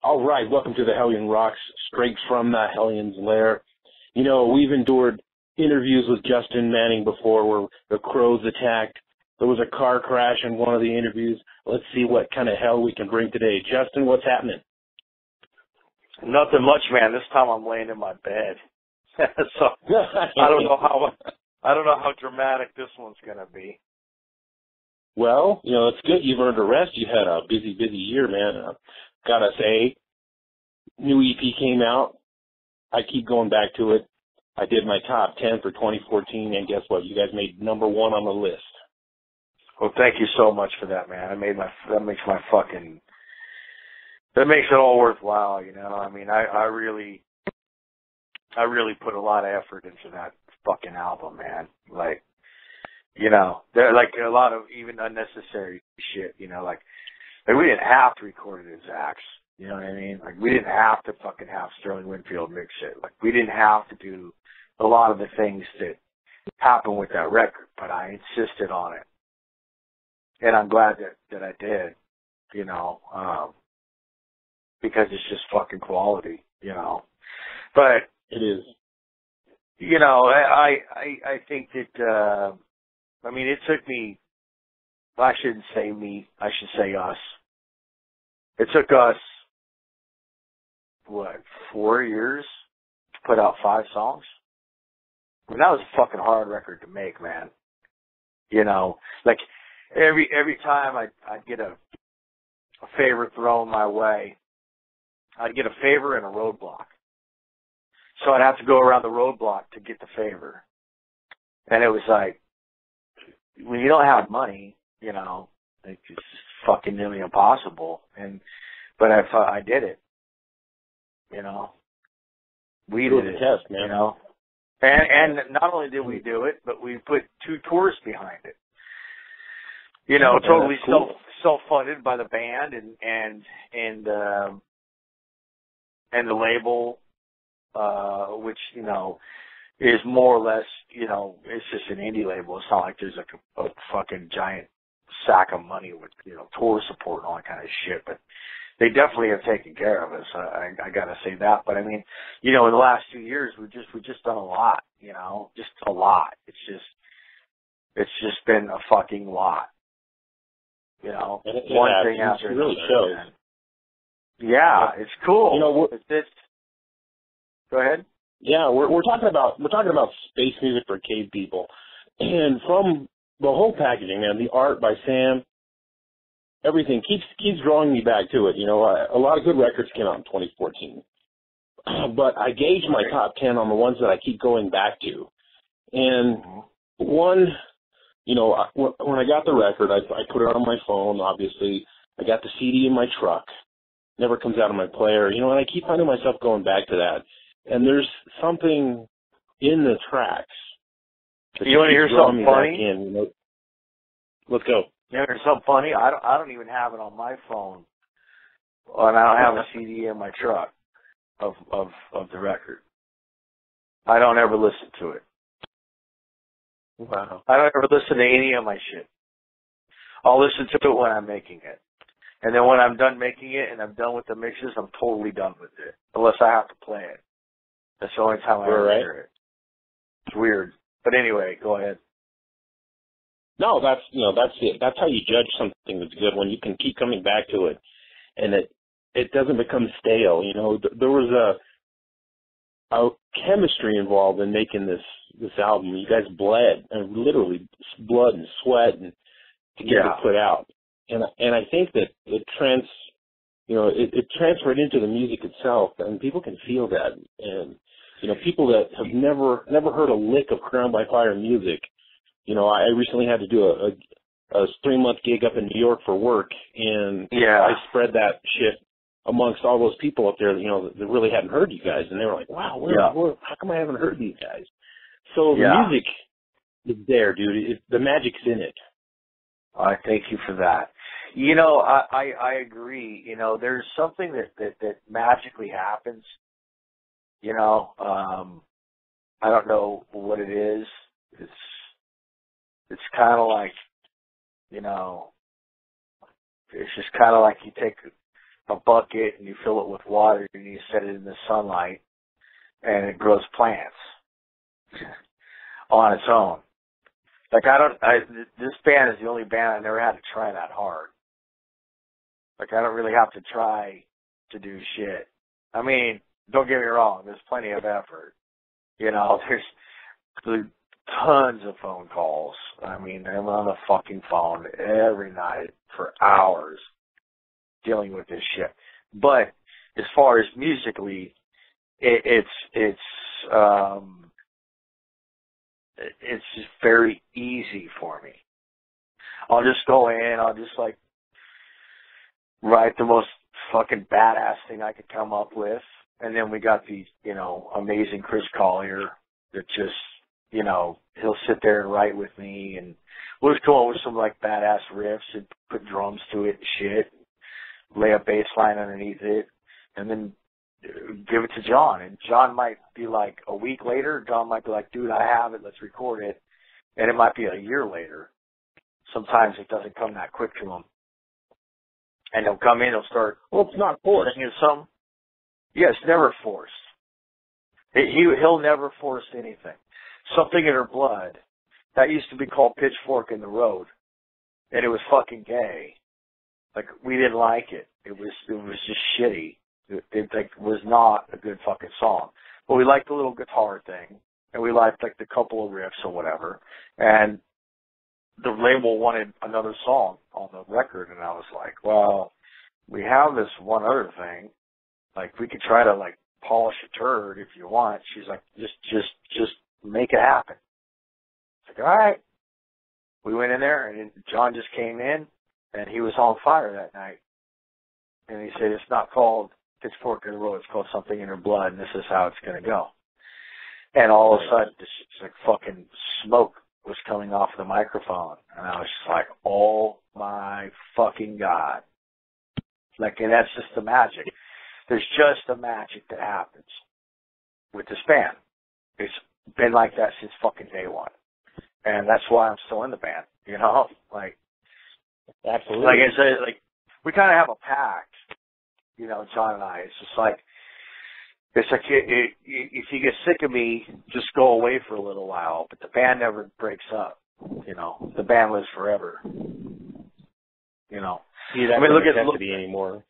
All right, welcome to the Hellion Rocks, straight from the Hellion's lair. You know, we've endured interviews with Justin Manning before where the crows attacked. There was a car crash in one of the interviews. Let's see what kind of hell we can bring today. Justin, what's happening? Nothing much, man. This time I'm laying in my bed. So I don't know how dramatic this one's gonna be. Well, you know, it's good you've earned a rest. You had a busy year, man. Gotta say, new EP came out. I keep going back to it. I did my top 10 for 2014, and guess what? You guys made number 1 on the list. Well, thank you so much for that, man. That makes it all worthwhile, you know. I mean, I really put a lot of effort into that fucking album, man. Like, you know, there like a lot of even unnecessary shit, you know, like we didn't have to record it as Axe, you know what I mean? Like, we didn't have to fucking have Sterling Winfield mix it. Like, we didn't have to do a lot of the things that happened with that record, but I insisted on it. And I'm glad that I did, you know, because it's just fucking quality, you know. But it is. You know, I think that, I mean, it took me, well, I shouldn't say me, I should say us. It took us, 4 years to put out 5 songs? I mean, that was a fucking hard record to make, man. You know, like, every time I'd get a favor thrown my way, I'd get a favor and a roadblock. So I'd have to go around the roadblock to get the favor. And it was like, when you don't have money, you know, like, it's fucking nearly impossible. But I did it. You know, we did it. Test, man. You know, and not only did we do it, but we put 2 tours behind it. You know, totally cool. self-funded by the band and the label, which, you know, is more or less, you know, it's just an indie label. It's not like there's like a fucking giant sack of money with, you know, tour support and all that kind of shit. But they definitely have taken care of us. I gotta say that. But I mean, you know, in the last 2 years, we've just done a lot, you know, just a lot. It's just been a fucking lot. You know, one thing after another. It really shows. Yeah, it's cool. You know, go ahead. Yeah, we're talking about space music for cave people, and from the whole packaging, man, the art by Sam, everything keeps drawing me back to it. You know, a lot of good records came out in 2014, but I gauge my top 10 on the ones that I keep going back to, and one, you know, when I got the record, I put it on my phone. Obviously, I got the CD in my truck. Never comes out of my player, you know, and I keep finding myself going back to that. And there's something in the tracks. You want to hear something funny? You know? Let's go. You want to hear something funny? I don't even have it on my phone, and I don't have a CD in my truck of the record. I don't ever listen to it. Wow. I don't ever listen to any of my shit. I'll listen to it when I'm making it. And then when I'm done making it and I'm done with the mixes, I'm totally done with it. Unless I have to play it. That's the only time I ever hear it. It's weird. But anyway, go ahead. No, that's it. That's how you judge something that's good, when you can keep coming back to it and it doesn't become stale. You know, there was a chemistry involved in making this album. You guys bled, and literally blood and sweat, and to get it put out. And I think that it transferred into the music itself, and people can feel that. And you know, people that have never heard a lick of Crown by Fire music. You know, I recently had to do a 3-month gig up in New York for work, and I spread that shit amongst all those people up there, you know, that really hadn't heard you guys, and they were like, "Wow, how come I haven't heard these guys?" So the music is there, dude. The magic's in it. I thank you for that. You know, I agree. You know, there's something that magically happens. You know, I don't know what it is. It's kind of like, you know, it's just kind of like you take a bucket and you fill it with water and you set it in the sunlight and it grows plants on its own. Like this band is the only band I never had to try that hard. Like I don't really have to try to do shit. I mean, don't get me wrong, there's plenty of effort. You know, there's tons of phone calls. I mean, I'm on the fucking phone every night for hours dealing with this shit. But as far as musically, it's just very easy for me. I'll just go in, I'll just like write the most fucking badass thing I could come up with. And then we got the, you know, amazing Chris Collier that just, you know, he'll sit there and write with me and we'll just come up with some like badass riffs and put drums to it and shit, lay a bass line underneath it, and then give it to John. And John might be like a week later, John might be like, dude, I have it, let's record it. And it might be a year later. Sometimes it doesn't come that quick to him. And he'll come in, he'll start. Well, it's not forced. Singing something. Yeah, it's never forced. He'll never force anything. Something in Her Blood, that used to be called Pitchfork in the Road, and it was fucking gay. Like, we didn't like it. It was just shitty. It like was not a good fucking song. But we liked the little guitar thing, and we liked like the couple of riffs or whatever. And the label wanted another song on the record, and I was like, well, we have this one other thing. Like, we could try to like polish a turd if you want. She's like, just make it happen. It's like, all right. We went in there, and John just came in, and he was on fire that night. And he said, it's not called Pitchfork in the Road, it's called Something in Her Blood, and this is how it's going to go. And all of a sudden, this like fucking smoke was coming off the microphone. And I was just like, oh my fucking God. Like, and that's just the magic. There's just a magic that happens with this band. It's been like that since fucking day one. And that's why I'm still in the band, you know? Like, absolutely. Like I said, like, we kind of have a pact, you know, John and I. It's just like, if you get sick of me, just go away for a little while. But the band never breaks up, you know? The band lives forever, you know? See, that's not necessity anymore.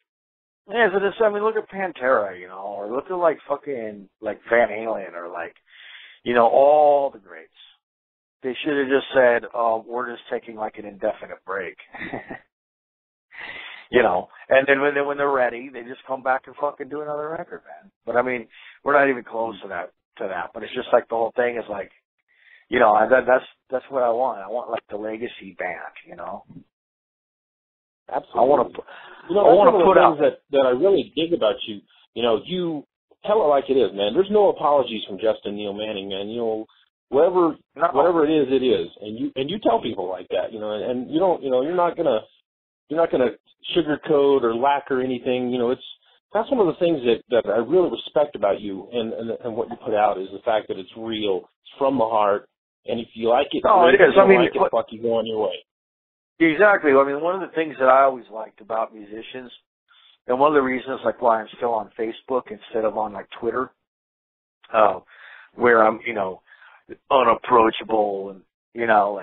Yeah, so this, I mean, look at Pantera, you know, or look at like fucking, like Van Halen, or like, you know, all the greats. They should have just said, we're just taking like an indefinite break. You know, and then when they're ready, they just come back and fucking do another record, man. But I mean, we're not even close to that. But it's just like the whole thing is like, you know, that's what I want. I want like the legacy band, you know. Absolutely. I want to. You know, that's one of the things that I really dig about you. You know, you tell it like it is, man. There's no apologies from Justin Neil Manning, man. You know, whatever it is, and you tell people like that, you know, and you don't, you know, you're not gonna sugarcoat or lacquer anything. You know, that's one of the things that I really respect about you and what you put out is the fact that it's real, it's from the heart, and if you like it, it is. I mean, fuck, you go on your way. Exactly. I mean, one of the things that I always liked about musicians, and one of the reasons like why I'm still on Facebook instead of on like Twitter, where I'm, you know, unapproachable and, you know,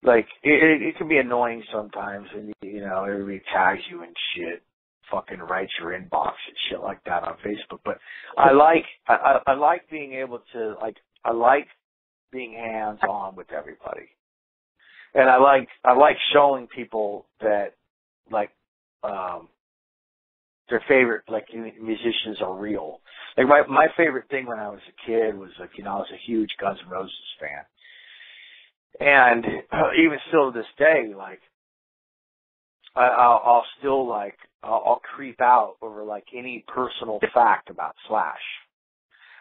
like it can be annoying sometimes when, you know, everybody tags you and shit, fucking writes your inbox and shit like that on Facebook. But I like being able to, like, I like being hands on with everybody. And I like showing people that, like, their favorite, like, musicians are real. Like, my favorite thing when I was a kid was, like, you know, I was a huge Guns N' Roses fan. And even still to this day, like, I'll still, like, I'll creep out over, like, any personal fact about Slash.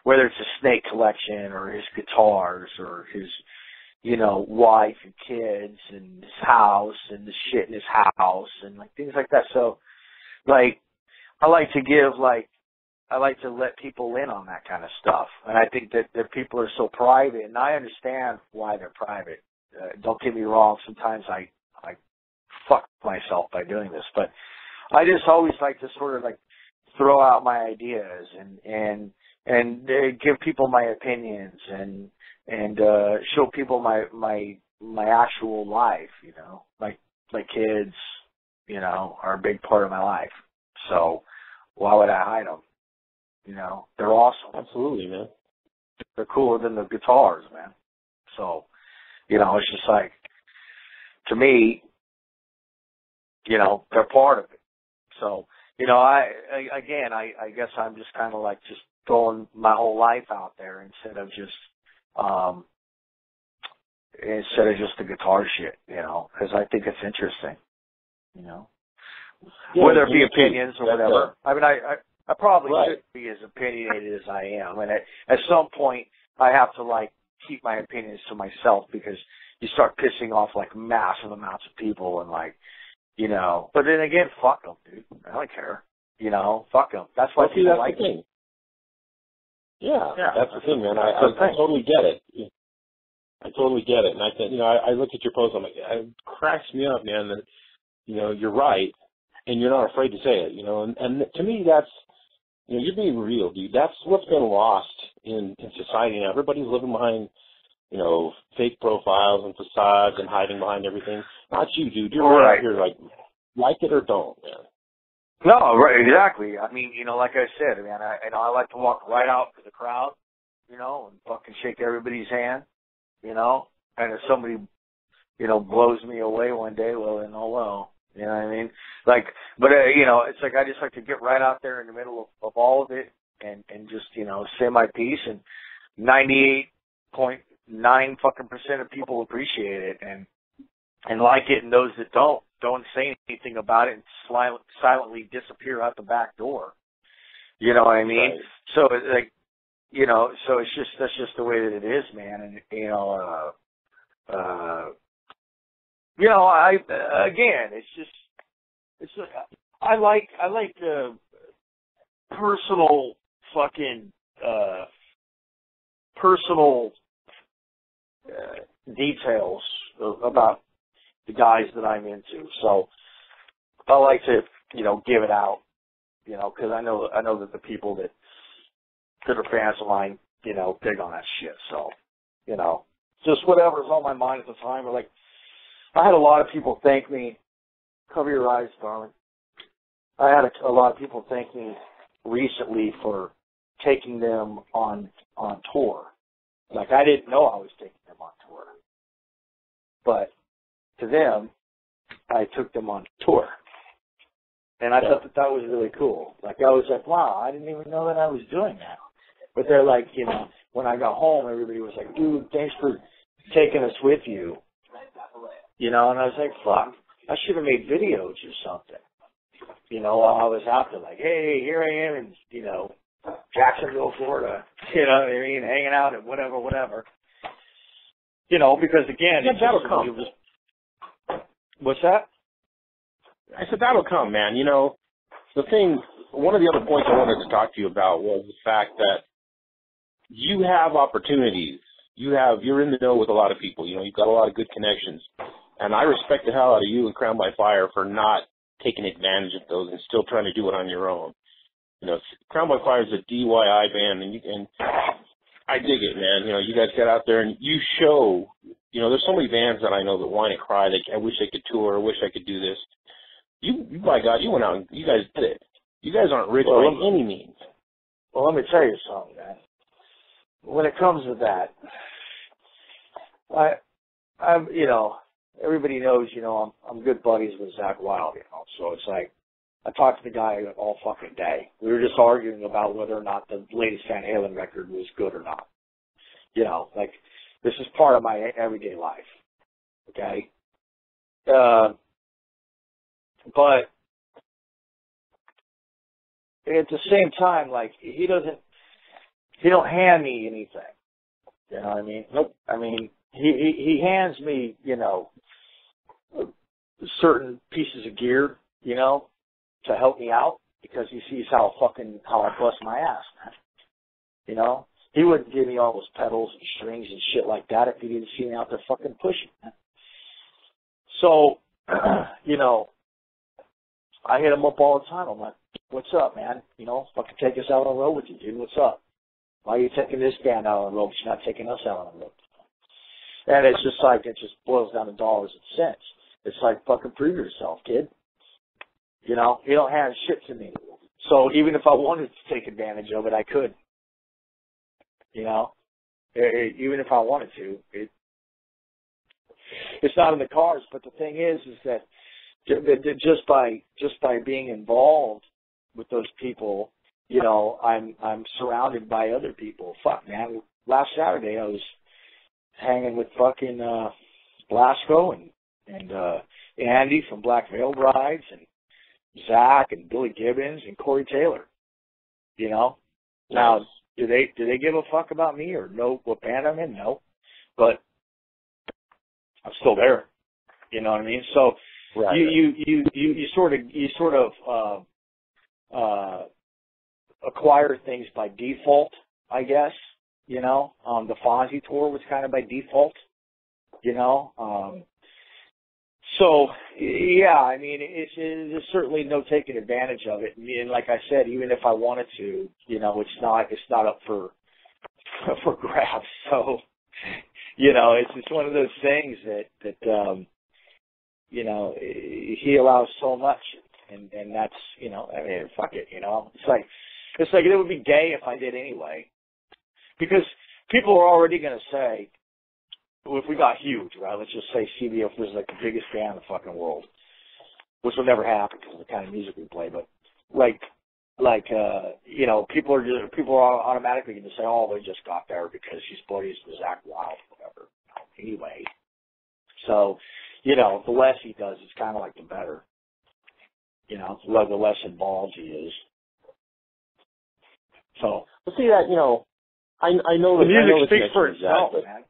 Whether it's a snake collection or his guitars or his, you know, wife and kids and his house and the shit in his house and like things like that. So, like, I like to let people in on that kind of stuff. And I think that people are so private, and I understand why they're private. Don't get me wrong. Sometimes I fuck myself by doing this, but I just always like to sort of like throw out my ideas and give people my opinions and show people my actual life, you know. Like my kids, you know, are a big part of my life. So why would I hide them? You know, they're awesome. Absolutely, man. They're cooler than the guitars, man. So, you know, it's just like, to me, you know, they're part of it. So, you know, I guess I'm just kind of like just throwing my whole life out there instead of just the guitar shit, you know, because I think it's interesting, you know. Yeah, whether it be opinions or whatever. I mean, I probably right. shouldn't be as opinionated as I am, and at some point I have to like keep my opinions to myself because you start pissing off like massive amounts of people and like, you know. But then again, fuck them, dude. I don't care. You know, fuck them. That's why people that's like the thing. me. Yeah, that's the thing, man. I totally get it. I totally get it. And I think, you know, I look at your post, I'm like, it cracks me up, man, that, you know, you're right, and you're not afraid to say it, you know. And to me, that's, you know, you're being real, dude. That's what's been lost in society now. Everybody's living behind, you know, fake profiles and facades and hiding behind everything. Not you, dude. You're right out here, like it or don't, man. No, right, exactly. I mean, you know, like I said, man, I like to walk right out to the crowd, you know, and fucking shake everybody's hand, you know. And if somebody, you know, blows me away one day, well, then oh well, you know what I mean? Like, but you know, it's like I just like to get right out there in the middle of all of it and just, you know, say my piece, and 98.9 fucking % of people appreciate it and like it, and those that don't say anything about it and silently disappear out the back door. You know what I mean? Right. So it's like, you know, so it's just, that's just the way that it is, man. And, you know, again, I like the personal fucking, details about the guys that I'm into. So I like to, you know, give it out, you know, because I know that the people that are fans of mine, you know, dig on that shit. So, you know, just whatever's on my mind at the time. Or like, I had a lot of people thank me. Cover your eyes, darling. I had a lot of people thank me recently for taking them on tour. Like, I didn't know I was taking them on tour, but to them, I took them on tour. And I thought that was really cool. Like, I was like, wow, I didn't even know that I was doing that. But they're like, you know, when I got home, everybody was like, dude, thanks for taking us with you. You know, and I was like, fuck, I should have made videos or something. You know, while I was out there, like, hey, here I am in, you know, Jacksonville, Florida. You know what I mean? Hanging out and whatever. You know, because again, that'll come. What's that? I said, that'll come, man. You know, one of the other points I wanted to talk to you about was the fact that you have opportunities. You're in the know with a lot of people. You know, you've got a lot of good connections. And I respect the hell out of you and Crown by Fire for not taking advantage of those and still trying to do it on your own. You know, Crown by Fire is a DIY band, and I dig it, man. You know, you guys get out there and you show. You know, there's so many bands that I know that whine and cry. I wish I could tour. I wish I could do this. You, by God, you went out and you guys did it. You guys aren't rich by any means. Well, let me tell you something, man. When it comes to that, I'm, you know, everybody knows, you know, I'm good buddies with Zach Wilde, you know. So it's like, I talk to the guy all fucking day. We were just arguing about whether or not the latest Van Halen record was good or not. You know, like, this is part of my everyday life. Okay? But at the same time, like, he don't hand me anything. You know what I mean? Nope. I mean, he hands me, you know, certain pieces of gear, you know, to help me out because he sees how I bust my ass, man. You know? He wouldn't give me all those pedals and strings and shit like that if he didn't see me out there fucking pushing, man. So, you know, I hit him up all the time. I'm like, what's up, man? You know, fucking take us out on the road with you, dude. What's up? Why are you taking this band out on the road, but you're not taking us out on the road? And it's just like, it just boils down to dollars and cents. It's like, fucking prove yourself, kid. You know, you don't have shit to me. So even if I wanted to take advantage of it, I could. You know, even if I wanted to, it's not in the cards. But the thing is that just by being involved with those people, you know, I'm surrounded by other people. Fuck, man. Last Saturday I was hanging with fucking Blasco and Andy from Black Veil Brides and Zach and Billy Gibbons and Corey Taylor. You know? Now, do they give a fuck about me or know what band I'm in? No. But I'm still there. You know what I mean? So right. you sort of acquire things by default, I guess. You know, the Fonzie tour was kind of by default. You know, so yeah, I mean, it's certainly no taking advantage of it. And like I said, even if I wanted to, you know, it's not up for grabs. So, you know, it's one of those things that you know, he allows so much, and that's, you know, I mean, fuck it, you know, it's like it would be gay if I did anyway, because people are already going to say, well, if we got huge, right, let's just say CBF was like the biggest band in the fucking world, which will never happen because of the kind of music we play, but like you know, people are automatically going to say, oh, they just got there because she's buddies with Zach Wild, whatever. Anyway, so, you know, the less he does, it's kind of like the better. You know, the less involved he is. So, well, see that, you know, I know the music speaks for itself, Zach, man.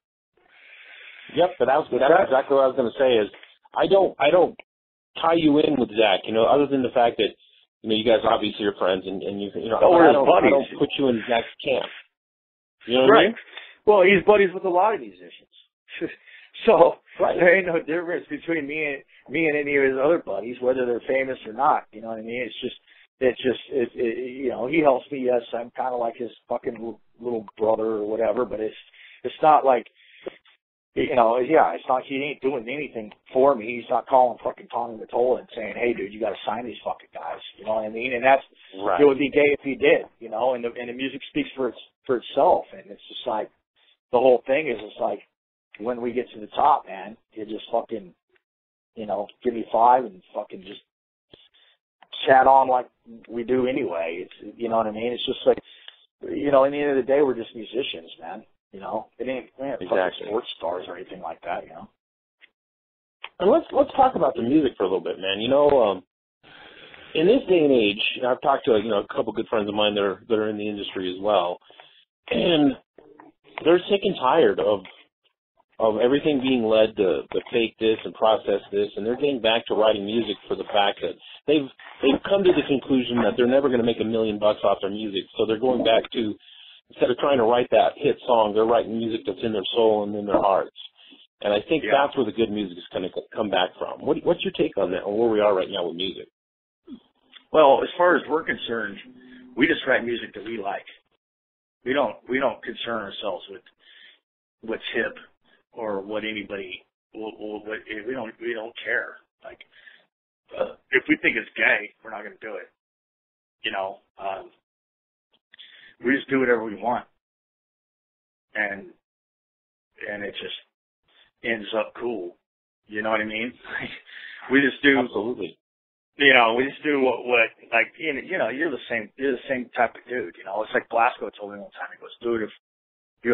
Yep, but that's exactly what I was going to say. Is I don't tie you in with Zach, you know, other than the fact that, you know, you guys obviously are friends, and you know, I don't put you in Zach's camp. You know what I mean? Well, he's buddies with a lot of musicians. So there ain't no difference between me and any of his other buddies, whether they're famous or not. You know what I mean? It's just you know, he helps me. Yes, I'm kind of like his fucking little brother or whatever, but it's not like, you know, yeah, it's not, he ain't doing anything for me. He's not calling fucking Tommy Mottola and saying, hey, dude, you got to sign these fucking guys. You know what I mean? And that's, right. It would be gay if he did, you know, and the music speaks for itself. And it's just like, the whole thing is, it's like, when we get to the top, man, you just fucking, you know, give me 5 and fucking just chat on like we do anyway. It's, you know what I mean? It's just like, you know, in the end of the day, we're just musicians, man. You know, we ain't fucking sports stars or anything like that, you know. And let's talk about the music for a little bit, man. You know, in this day and age, I've talked to, you know, a couple good friends of mine that are in the industry as well, and they're sick and tired of everything being led to fake this and process this, and they're getting back to writing music for the fact that they've come to the conclusion that they're never going to make $1 million off their music, so they're going back to, instead of trying to write that hit song, they're writing music that's in their soul and in their hearts. And I think that's where the good music is going to come back from. What's your take on that, on where we are right now with music? Well, as far as we're concerned, we just write music that we like. We don't concern ourselves with what's hip or what anybody. We don't care. Like, if we think it's gay, we're not going to do it. You know, we just do whatever we want, and it just ends up cool. You know what I mean? We just do. Absolutely. You know, we just do what like, you know, you're the same type of dude. You know, it's like Blasco told me one time. He goes, dude,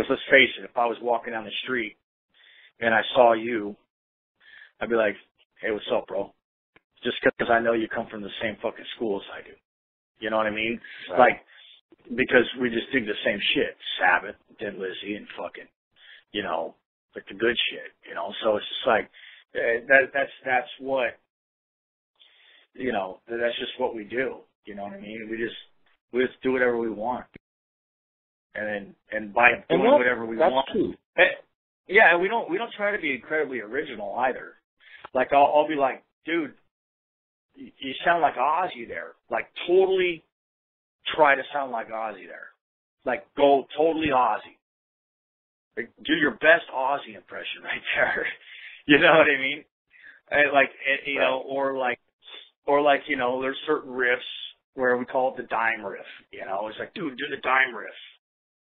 let's face it, if I was walking down the street and I saw you, I'd be like, hey, what's up, bro? Just because I know you come from the same fucking school as I do. You know what I mean? Right. Like, because we just do the same shit. Sabbath, Dead Lizzy, and fucking, you know, like the good shit, you know? So it's just like, that's what, you know, that's just what we do. You know what I mean? We just do whatever we want. And by doing whatever we want. That's true. Yeah, we don't try to be incredibly original either. Like, I'll be like, dude, you sound like Ozzy there. Like, totally try to sound like Ozzy there. Like, go totally Ozzy. Like, do your best Ozzy impression right there. You know what I mean? And like, you know, or like, you know, there's certain riffs where we call it the dime riff. You know, it's like, dude, do the dime riff.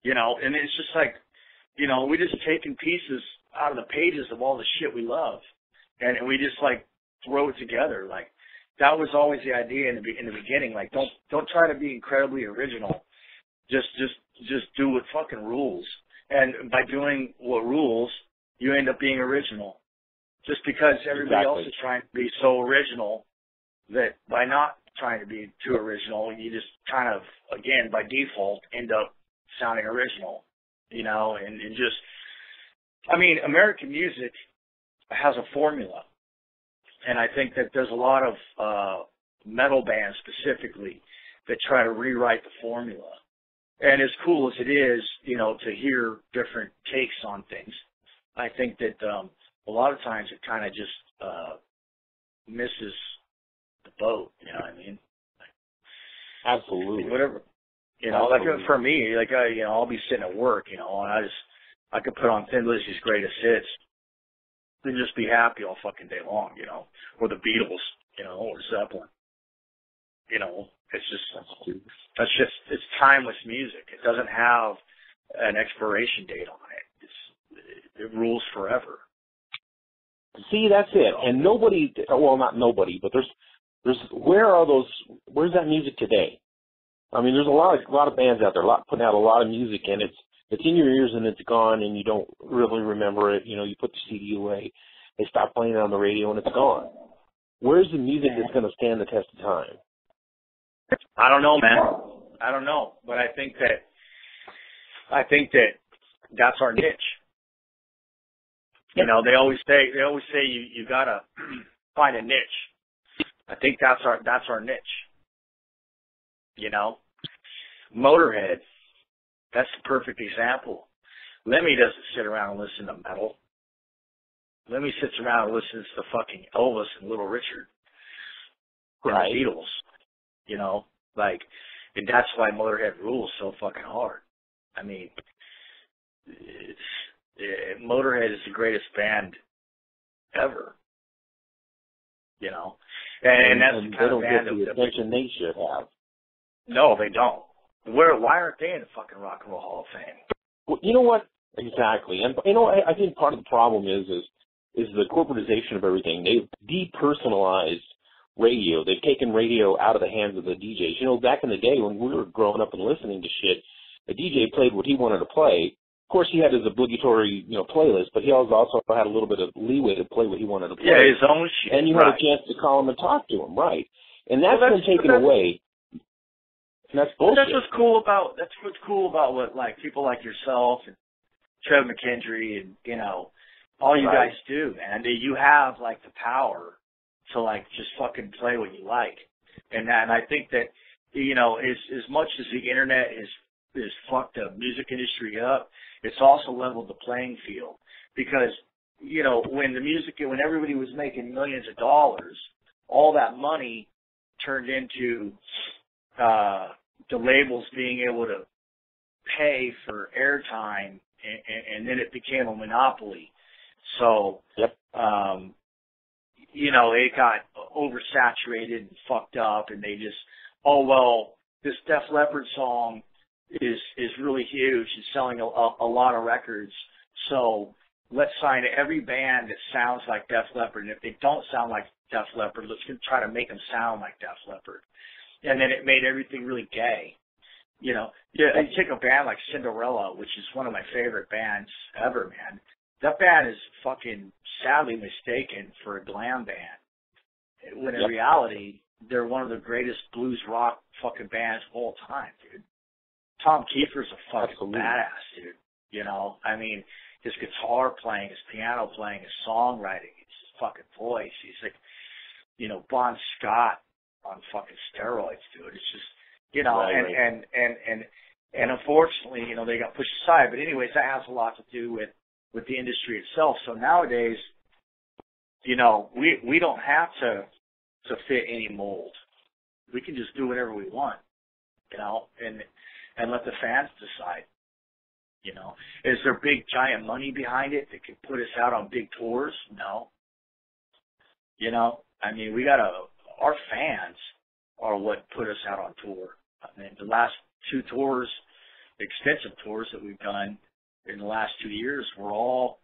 You know, and it's just like, you know, we just taking pieces out of the pages of all the shit we love, and we just like throw it together. Like, that was always the idea in the beginning. Like, don't try to be incredibly original. Just do what fucking rules. And by doing what rules, you end up being original. Just because everybody else is trying to be so original, that by not trying to be too original, you just kind of, again, by default, end up sounding original, you know, and just, I mean, American music has a formula, and I think that there's a lot of metal bands specifically that try to rewrite the formula. And as cool as it is, you know, to hear different takes on things, I think that a lot of times it kind of just misses the boat, you know what I mean? Absolutely. Whatever. You know, like for me, like, you know, I'll be sitting at work, you know, and I could put on Thin Lizzy's Greatest Hits and just be happy all fucking day long, you know, or the Beatles, you know, or Zeppelin. You know, it's timeless music. It doesn't have an expiration date on it. It rules forever. See, that's it. And nobody, well, not nobody, but there's where's that music today? I mean, there's a lot of bands out there, putting out a lot of music, and it's in your ears and it's gone, and you don't really remember it. You know, you put the CD away, they stop playing it on the radio, and it's gone. Where's the music that's going to stand the test of time? I don't know, man. I don't know, but I think that that's our niche. You know, they always say you gotta find a niche. I think that's our niche. You know, Motorhead, that's the perfect example. Lemmy doesn't sit around and listen to metal. Lemmy sits around and listens to fucking Elvis and Little Richard and the Beatles. You know, like, and that's why Motorhead rules so fucking hard. I mean, Motorhead is the greatest band ever. You know, and that's the kind of band that the attention they should have. No, they don't. Why aren't they in the fucking Rock and Roll Hall of Fame? Well, you know what? Exactly. And, you know, I think part of the problem is the corporatization of everything. They've depersonalized radio. They've taken radio out of the hands of the DJs. You know, back in the day when we were growing up and listening to shit, a DJ played what he wanted to play. Of course, he had his obligatory, you know, playlist, but he also had a little bit of leeway to play what he wanted to play. Yeah, his own shit. And you had a chance to call him and talk to him, right? And that's been taken away. And that's bullshit. That's what's cool about what, like, people like yourself and Trev McKendry and, you know, all you guys do, man. You have, like, the power to, like, just fucking play what you like. And I think that, you know, as much as the internet is fucked the music industry up, it's also leveled the playing field. Because, you know, when everybody was making millions of dollars, all that money turned into the labels being able to pay for airtime, and then it became a monopoly. So, you know, it got oversaturated and fucked up, and they just, oh, well, this Def Leppard song is really huge and selling a lot of records, so let's sign every band that sounds like Def Leppard, and if they don't sound like Def Leppard, let's try to make them sound like Def Leppard. And then it made everything really gay. You know, you take a band like Cinderella, which is one of my favorite bands ever, man. That band is fucking sadly mistaken for a glam band, when in reality, they're one of the greatest blues rock fucking bands of all time, dude. Tom Kiefer's a fucking badass, dude. You know, I mean, his guitar playing, his piano playing, his songwriting, his fucking voice. He's like, you know, Bon Scott on fucking steroids, dude. It's just, you know, and unfortunately, you know, they got pushed aside. But anyways, that has a lot to do with the industry itself. So nowadays, you know, we don't have to to fit any mold. We can just do whatever we want, you know, and let the fans decide. You know, is there big giant money behind it that could put us out on big tours? No. You know, I mean, our fans are what put us out on tour. I mean, the last 2 tours, extensive tours that we've done in the last 2 years were all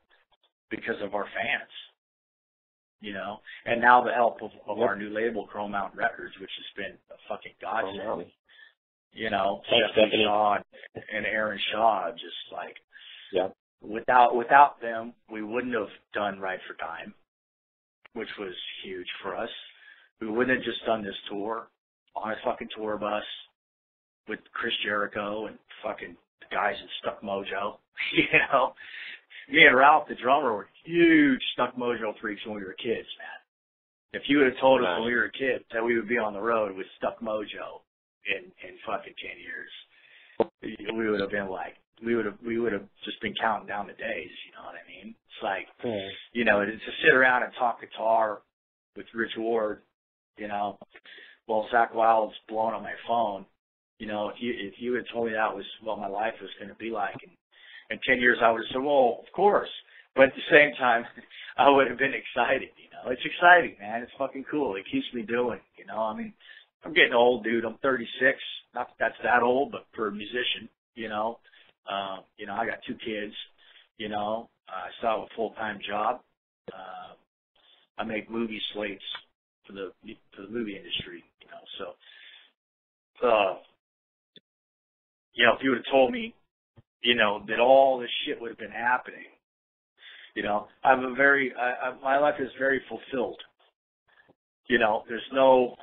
because of our fans, you know, and now the help of our new label, Chrome Mountain Records, which has been a fucking godsend. You know, Stephanie Shaw and Aaron Shaw, just like, without them, we wouldn't have done Right for Time, which was huge for us. We wouldn't have just done this tour on a fucking tour bus with Chris Jericho and fucking the guys in Stuck Mojo. You know, me and Ralph, the drummer, were huge Stuck Mojo freaks when we were kids, man. If you would have told us when we were kids that we would be on the road with Stuck Mojo in fucking 10 years, we would have been like, we would have just been counting down the days, you know what I mean? It's like, you know, to sit around and talk guitar with Rich Ward, you know, while Zach Wild's blowing on my phone, you know, if you had told me that was what my life was going to be like in 10 years, I would have said, well, of course. But at the same time, I would have been excited, you know. It's exciting, man. It's fucking cool. It keeps me doing, you know. I mean, I'm getting old, dude. I'm 36. Not that that's that old, but for a musician, you know. You know, I got 2 kids, you know. I still have a full-time job. I make movie slates for the movie industry, you know. So, you know, if you would have told me, you know, that all this shit would have been happening, you know, my life is very fulfilled. You know, there's no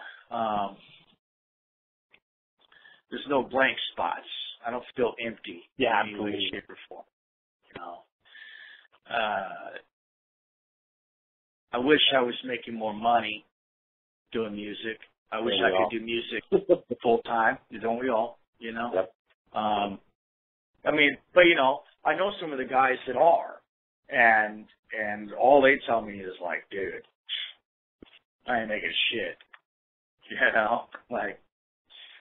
blank spots. I don't feel empty in any way, shape, or form. You know, I wish I was making more money doing music. I wish I could do music full time. Don't we all? You know. Yep. I mean, but you know, I know some of the guys that are, and all they tell me is like, dude, I ain't making shit. You know, like,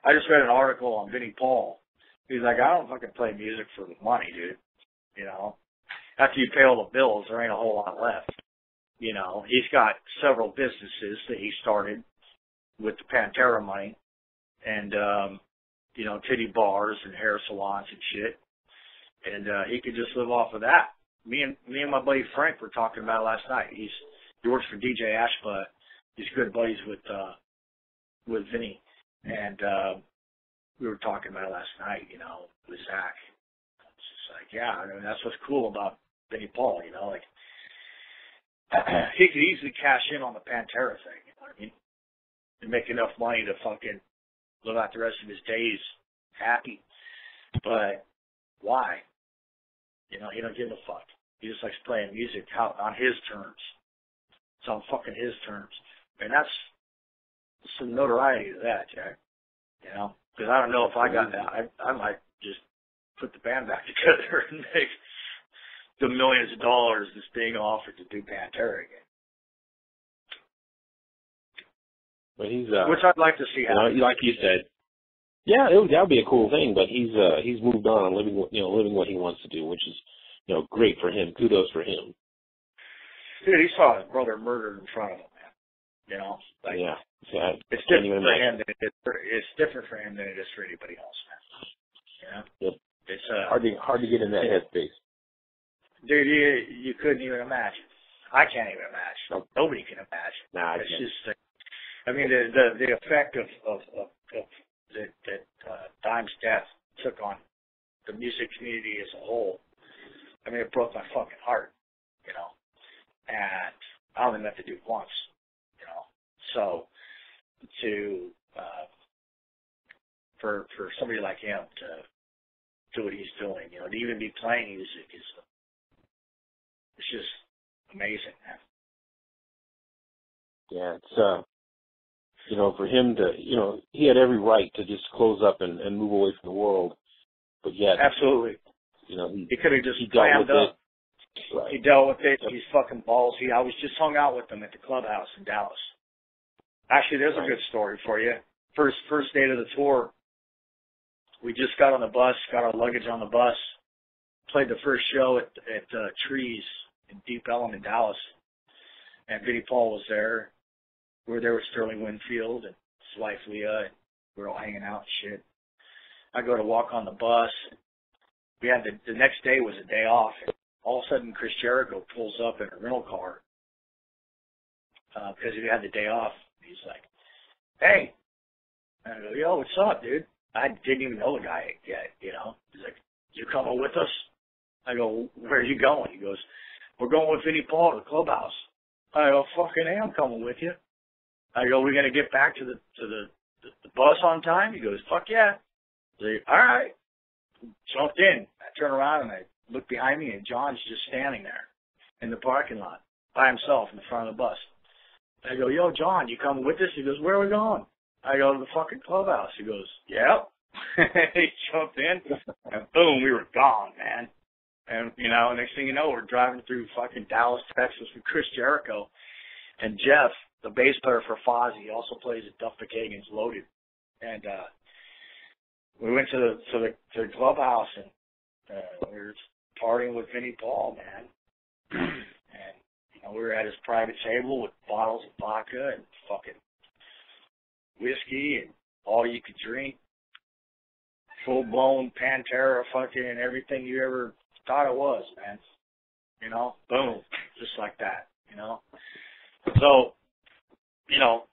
I just read an article on Vinnie Paul. He's like, I don't fucking play music for the money, dude. You know, after you pay all the bills, there ain't a whole lot left. You know, he's got several businesses that he started with the Pantera money, and you know, titty bars and hair salons and shit. And he could just live off of that. Me and my buddy Frank were talking about it last night. He works for DJ Ashba. He's good buddies with Vinny. And we were talking about it last night, you know, with Zach. It's just like, yeah, I mean, that's what's cool about Vinnie Paul, you know, like, he could easily cash in on the Pantera thing, you know what I mean? And make enough money to fucking live out the rest of his days happy. But why? You know, he don't give a fuck. He just likes playing music on his terms. It's on fucking his terms. And that's some notoriety to that, Jack. You know? Because I don't know if I got that. I might just put the band back together and make the millions of dollars that's being offered to do Pantera again. But he's which I'd like to see happen. You know, like you said, yeah, that would be a cool thing. But he's moved on and living what he wants to do, which is, you know, great for him. Kudos for him. Dude, he saw his brother murdered in front of him, man. You know, like, yeah, it's different for him than it's different for him than it is for anybody else, man. You know, yep. It's hard to get in that headspace. Dude, you couldn't even imagine. I can't even imagine. Nope. Nobody can imagine. Nah, it's just. I mean, the effect of that Dime's death took on the music community as a whole. I mean, it broke my fucking heart, you know. And I only meant to do it once, you know. So for somebody like him to do what he's doing, you know, to even be playing music it's just amazing, man. Yeah, it's you know, for him to, you know, he had every right to just close up and move away from the world, but yet, absolutely, you know, he could have just clammed up. Right. He dealt with it. He's fucking ballsy. I was just hung out with him at the clubhouse in Dallas. Actually, there's a good story for you. First day of the tour, we just got on the bus, got our luggage on the bus, played the first show at Trees in Deep Ellum in Dallas, and Vinnie Paul was there. We were there with Sterling Winfield and his wife Leah, and we were all hanging out and shit. I go to walk on the bus. We had the next day was a day off. And all of a sudden, Chris Jericho pulls up in a rental car because he had the day off. He's like, "Hey," and I go, "Yo, what's up, dude?" I didn't even know the guy yet, you know. He's like, "You coming with us?" I go, "Where are you going?" He goes, "We're going with Vinnie Paul to the clubhouse." I go, "Fucking A, I'm coming with you." I go, "We gonna get back to the bus on time?" He goes, "Fuck yeah." I say, "All right." Jumped in. I turn around and I look behind me, and John's just standing there in the parking lot by himself in the front of the bus. I go, "Yo, John, you coming with us?" He goes, "Where are we going?" I go, "To the fucking clubhouse." He goes, "Yep." He jumped in, and boom, we were gone, man. And, you know, next thing you know, we're driving through fucking Dallas, Texas with Chris Jericho. And Jeff, the bass player for Fozzy, he also plays at Duff McKagan's Loaded. And we went to the clubhouse, and we were partying with Vinnie Paul, man. And, you know, we were at his private table with bottles of vodka and fucking whiskey and all you could drink. Full-blown Pantera, fucking everything you ever thought it was, man. You know, boom, just like that, you know. So, you know,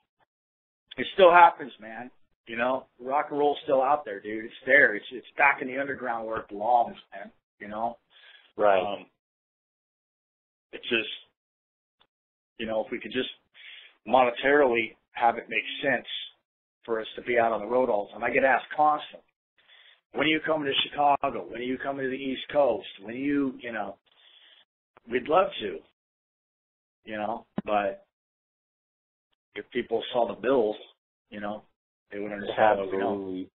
it still happens, man. You know, rock and roll's still out there, dude. It's there. It's back in the underground where it belongs, man. You know, Right. It's just, you know, if we could just monetarily have it make sense for us to be out on the road all the time. I get asked constantly, "When are you coming to Chicago? When are you coming to the East Coast? When are you know, we'd love to, you know, but if people saw the bills, you know, they would understand what we know." Absolutely.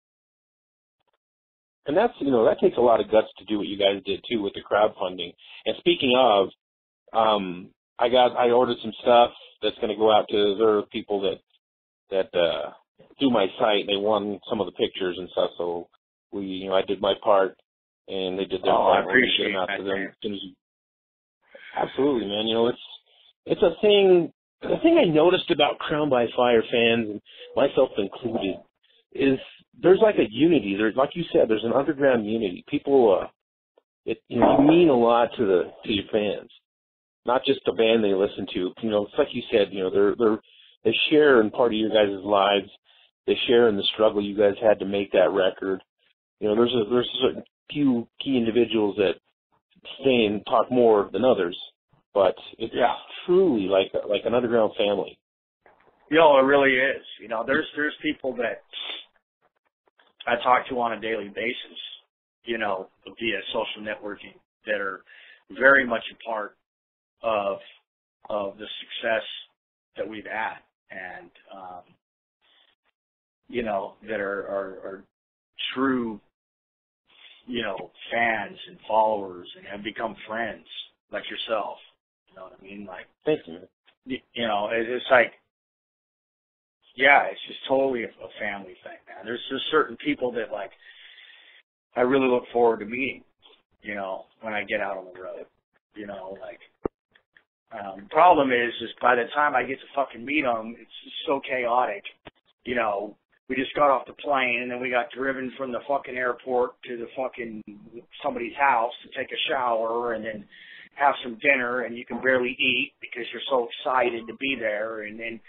And that's, you know, that takes a lot of guts to do what you guys did too with the crowdfunding. And speaking of, I ordered some stuff that's going to go out to other people that through my site. They won some of the pictures and stuff. So I did my part, and they did their part. I appreciate out that, to them. man. Absolutely, man. You know, it's a thing. The thing I noticed about Crown by Fire fans, and myself included, is there's like a unity. There's, like you said, there's an underground unity. People, you mean a lot to your fans, not just the band they listen to. You know, it's like you said. You know, they share in part of your guys' lives. They share in the struggle you guys had to make that record. You know, there's a few key individuals that stay and talk more than others, but it's truly like an underground family. You know, it really is. You know, there's people that I talk to on a daily basis, you know, via social networking that are very much a part of the success that we've had, and you know, that are true, you know, fans and followers and have become friends like yourself. You know what I mean? Like, thank you. You know, it's like, yeah, it's just totally a family thing, man. There's just certain people that, like, I really look forward to meeting, you know, when I get out on the road. You know, like, the problem is by the time I get to fucking meet them, it's just so chaotic. You know, we just got off the plane, and then we got driven from the fucking airport to the fucking somebody's house to take a shower, and then have some dinner, and you can barely eat because you're so excited to be there, and then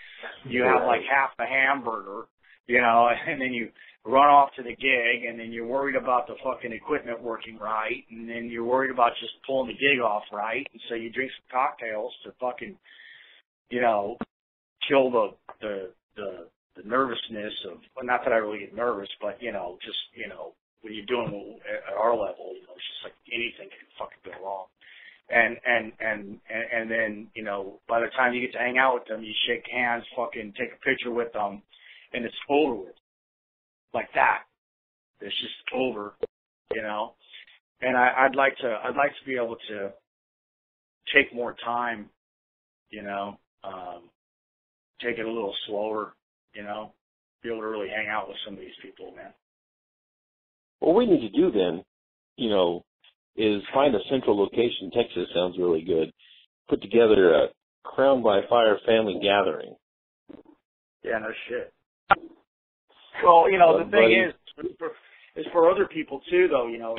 you have like half a hamburger, you know, and then you run off to the gig, and then you're worried about the fucking equipment working right, and then you're worried about just pulling the gig off right, and so you drink some cocktails to fucking, you know, kill the nervousness of, well, not that I really get nervous, but, you know, just, you know, when you're doing at our level, you know, it's just like anything can fucking go wrong. And then, you know, by the time you get to hang out with them, you shake hands, fucking take a picture with them, and it's over with. Like that. It's just over, you know. And I'd like to be able to take more time, you know, take it a little slower, you know, be able to really hang out with some of these people, man. What we need to do then, you know, is find a central location. Texas sounds really good. Put together a Crown by Fire family gathering. Yeah, no shit. Well, you know, the thing is for other people too, though. You know,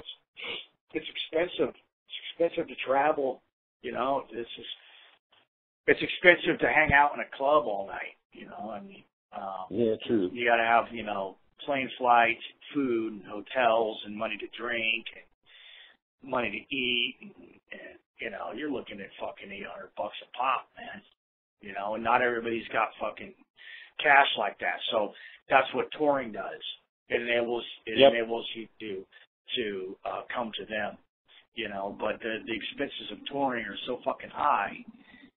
it's expensive. It's expensive to travel. You know, it's expensive to hang out in a club all night. You know, I mean, yeah, true. You got to have, you know, plane flights, food, and hotels, and money to drink, and money to eat, and you know, you're looking at fucking $800 a pop, man. You know, and not everybody's got fucking cash like that. So that's what touring does. It enables you to come to them. You know, but the expenses of touring are so fucking high.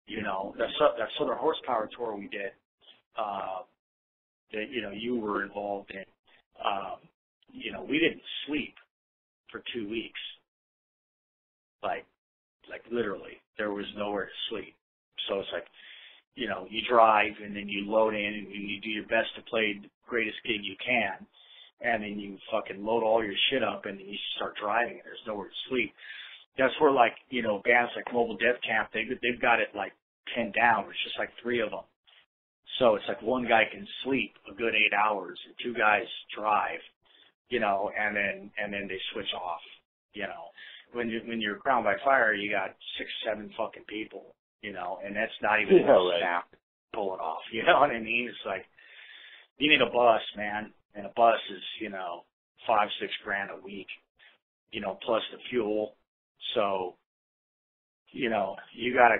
You know, that Southern Horsepower tour we did, that, you know, you were involved in, you know, we didn't sleep for 2 weeks. Like literally, there was nowhere to sleep. So it's like, you know, you drive and then you load in and you do your best to play the greatest gig you can. And then you fucking load all your shit up and then you start driving and there's nowhere to sleep. That's where, like, you know, bands like Mobile Death Camp, they've got it like pinned down. It's just like 3 of them. So it's like one guy can sleep a good 8 hours and 2 guys drive, you know, and then they switch off, you know. When you're Crown by Fire, you got 6, 7 fucking people, you know, and that's not even staff to pull it off. You know what I mean? It's like, you need a bus, man, and a bus is, you know, $5-6 grand a week, you know, plus the fuel. So, you know, you got to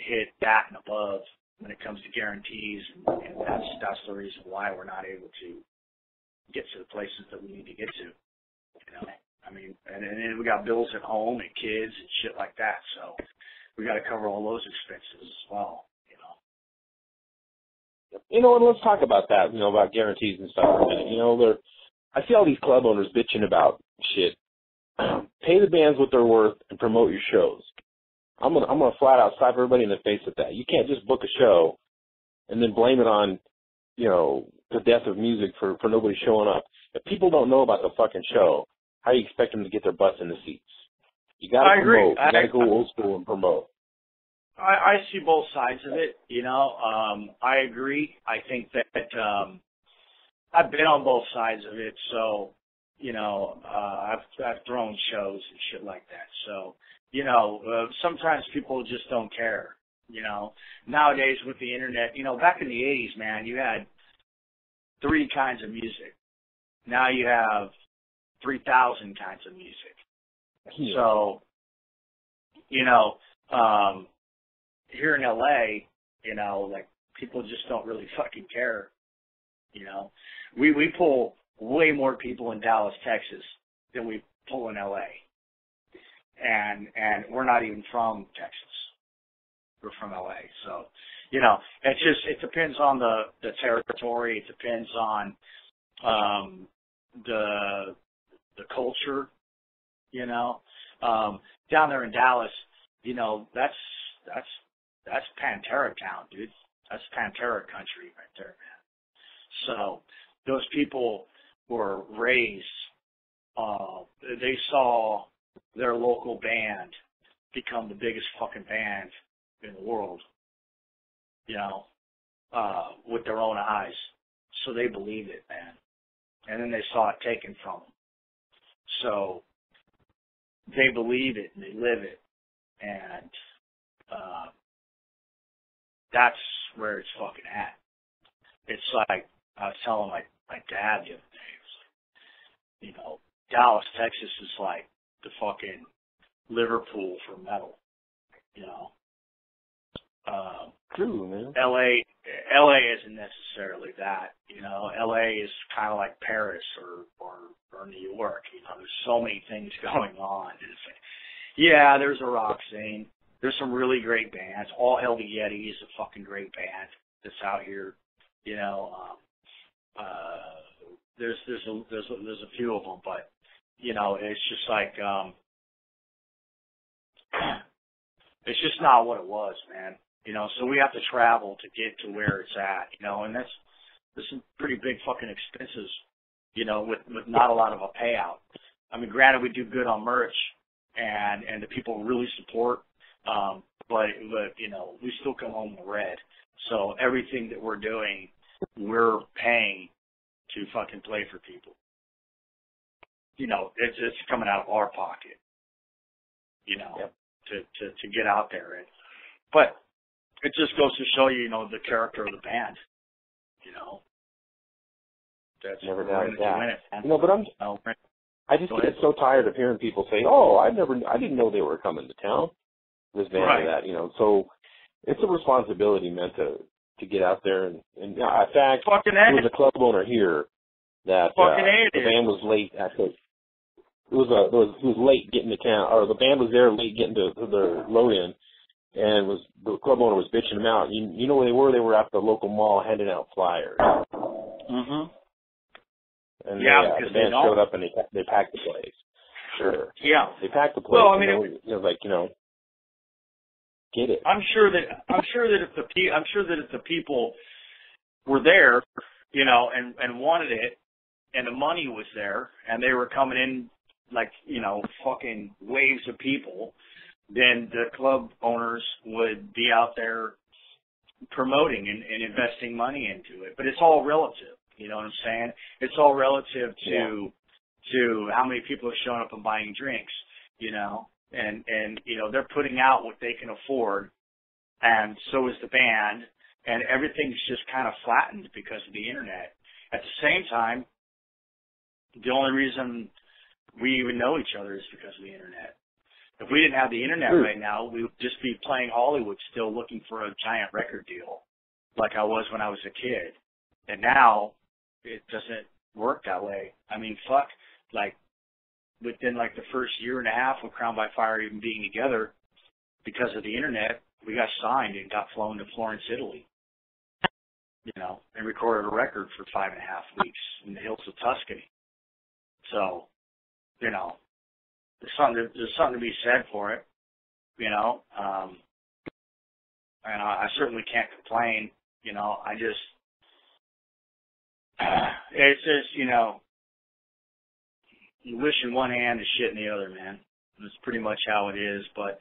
hit that and above when it comes to guarantees, and that's the reason why we're not able to get to the places that we need to get to, you know. I mean, and then we got bills at home and kids and shit like that, so we got to cover all those expenses as well, you know. You know, and let's talk about that, you know, about guarantees and stuff for a minute. You know, I see all these club owners bitching about shit. Pay the bands what they're worth and promote your shows. I'm gonna flat out slap everybody in the face with that. You can't just book a show and then blame it on, you know, the death of music for nobody showing up. If people don't know about the fucking show, how do you expect them to get their butts in the seats? You gotta promote. You gotta go old school and promote. I see both sides of it, you know. I agree. I think that I've been on both sides of it, so, you know, I've thrown shows and shit like that. So, you know, sometimes people just don't care, you know. Nowadays with the internet, you know, back in the 80s, man, you had 3 kinds of music. Now you have 3,000 kinds of music. Yeah. So, you know, here in LA, you know, like, people just don't really fucking care, you know. We pull way more people in Dallas, Texas than we pull in LA. And we're not even from Texas. We're from LA. So, you know, it depends on the territory. It depends on the culture, you know. Down there in Dallas, you know, that's Pantera town, dude. That's Pantera country right there, man. So those people were raised, they saw their local band become the biggest fucking band in the world, you know, with their own eyes. So they believed it, man. And then they saw it taken from them. So they believe it and they live it. And that's where it's fucking at. It's like, I was telling my dad the other day, it was like, you know, Dallas, Texas is like the fucking Liverpool for metal, you know. True, man. LA isn't necessarily that, you know. LA is kind of like Paris or New York, you know. There's so many things going on. Yeah, there's a rock scene. There's some really great bands. All Hell the Yeti is a fucking great band that's out here, you know. There's a few of them, but you know, it's just like it's just not what it was, man. You know, so we have to travel to get to where it's at, you know, and there's some pretty big fucking expenses, you know, with not a lot of a payout. I mean, granted, we do good on merch, and the people really support, but you know, we still come home in the red. So everything that we're doing, we're paying to fucking play for people. You know, it's coming out of our pocket, you know, yep. to get out there. But it just goes to show you, you know, the character of the band, you know. That's never doubted that. It, you know, but I just get so tired of hearing people say, "Oh, I didn't know they were coming to town." This band or that, you know. So it's a responsibility meant to get out there and in fact, there was a club owner here that the band was late. Actually, it was late getting to town, or the band was there late getting to the load-in, and the club owner was bitching them out. You know where they were? They were at the local mall handing out flyers. Mm-hmm. And the band showed up and they packed the place. Sure. Yeah. They packed the place. Well, I mean, it was like, you know, get it. I'm sure that if the people were there, you know, and wanted it, and the money was there, and they were coming in like, you know, fucking waves of people, then the club owners would be out there promoting and investing money into it. But it's all relative. You know what I'm saying? It's all relative to how many people are showing up and buying drinks, you know, and you know, they're putting out what they can afford, and so is the band, and everything's just kind of flattened because of the internet. At the same time, the only reason we even know each other is because of the internet. If we didn't have the internet right now, we would just be playing Hollywood still looking for a giant record deal like I was when I was a kid. And now it doesn't work that way. I mean, fuck, like within like the first year and a half of Crown by Fire even being together, because of the internet, we got signed and got flown to Florence, Italy, you know, and recorded a record for 5.5 weeks in the hills of Tuscany. So, you know, there's something to be said for it, you know, and I certainly can't complain, you know. It's just, you know, you wish in one hand and shit in the other, man. That's pretty much how it is. But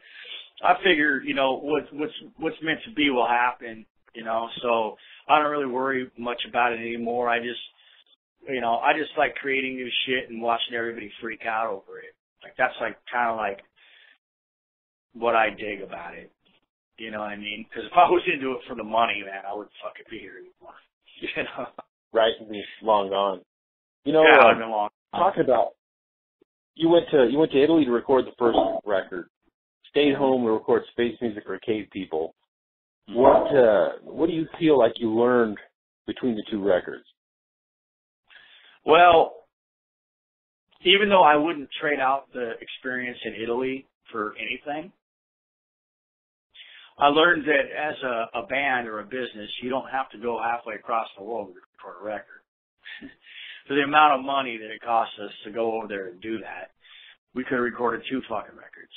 I figure, you know, what's meant to be will happen, you know. So I don't really worry much about it anymore. I just like creating new shit and watching everybody freak out over it. Like that's like kind of like what I dig about it. You know what I mean? Because if I was into it for the money, man, I wouldn't fucking be here anymore. You know? Right, long gone. You know, I've been long. Talking about, you went to Italy to record the first record, stayed home to record Space Music for Cave People. What do you feel like you learned between the two records? Well, even though I wouldn't trade out the experience in Italy for anything, I learned that as a band or a business, you don't have to go halfway across the world to record a record. For the amount of money that it costs us to go over there and do that, we could have recorded 2 fucking records.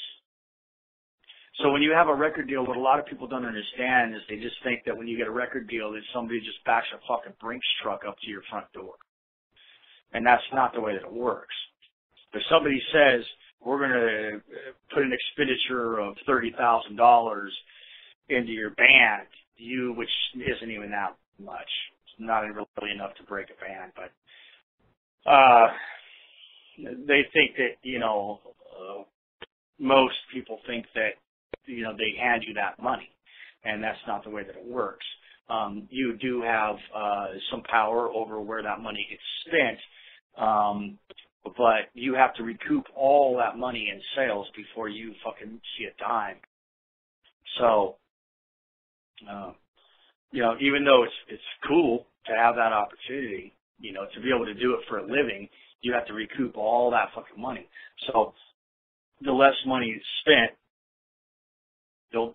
So when you have a record deal, what a lot of people don't understand is they just think that when you get a record deal that somebody just backs a fucking Brinks truck up to your front door. And that's not the way that it works. If somebody says, we're going to put an expenditure of $30,000 into your band, which isn't even that much. It's not really enough to break a band, but they think that, you know, most people think that, you know, they hand you that money, and that's not the way that it works. You do have some power over where that money gets spent, but you have to recoup all that money in sales before you fucking see a dime. So, you know, even though it's cool to have that opportunity, you know, to be able to do it for a living, you have to recoup all that fucking money. So the less money spent, the